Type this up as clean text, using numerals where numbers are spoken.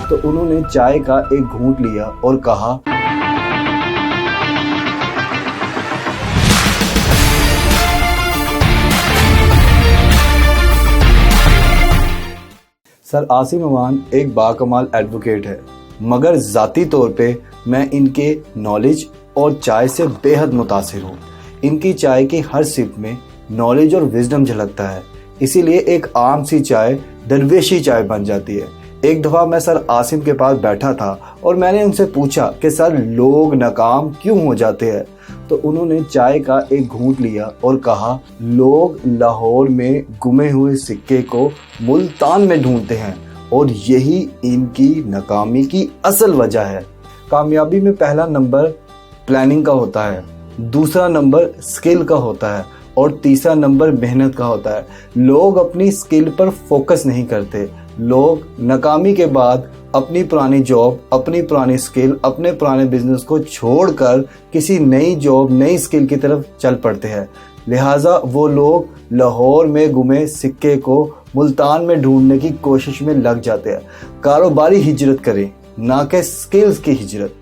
तो उन्होंने चाय का एक घूंट लिया और कहा, सर आसिम अमान एक बाकमाल एडवोकेट है, मगर ज़ाती तौर पे मैं इनके नॉलेज और चाय से बेहद मुतासिर हूँ। इनकी चाय की हर सिप में नॉलेज और विजडम झलकता है, इसीलिए एक आम सी चाय दरवेशी चाय बन जाती है। एक दफ़ा मैं सर आसिम के पास बैठा था और मैंने उनसे पूछा कि सर लोग नाकाम क्यों हो जाते हैं, तो उन्होंने चाय का एक घूंट लिया और कहा, लोग लाहौर में गुमे हुए सिक्के को मुल्तान में ढूंढते हैं और यही इनकी नाकामी की असल वजह है। कामयाबी में पहला नंबर प्लानिंग का होता है, दूसरा नंबर स्किल का होता है और तीसरा नंबर मेहनत का होता है। लोग अपनी स्किल पर फोकस नहीं करते। लोग नाकामी के बाद अपनी पुरानी जॉब, अपनी पुरानी स्किल, अपने पुराने बिजनेस को छोड़कर किसी नई जॉब, नई स्किल की तरफ चल पड़ते हैं। लिहाजा वो लोग लाहौर में गुमे सिक्के को मुल्तान में ढूंढने की कोशिश में लग जाते हैं। कारोबारी हिजरत करें, ना कि स्किल्स की हिजरत।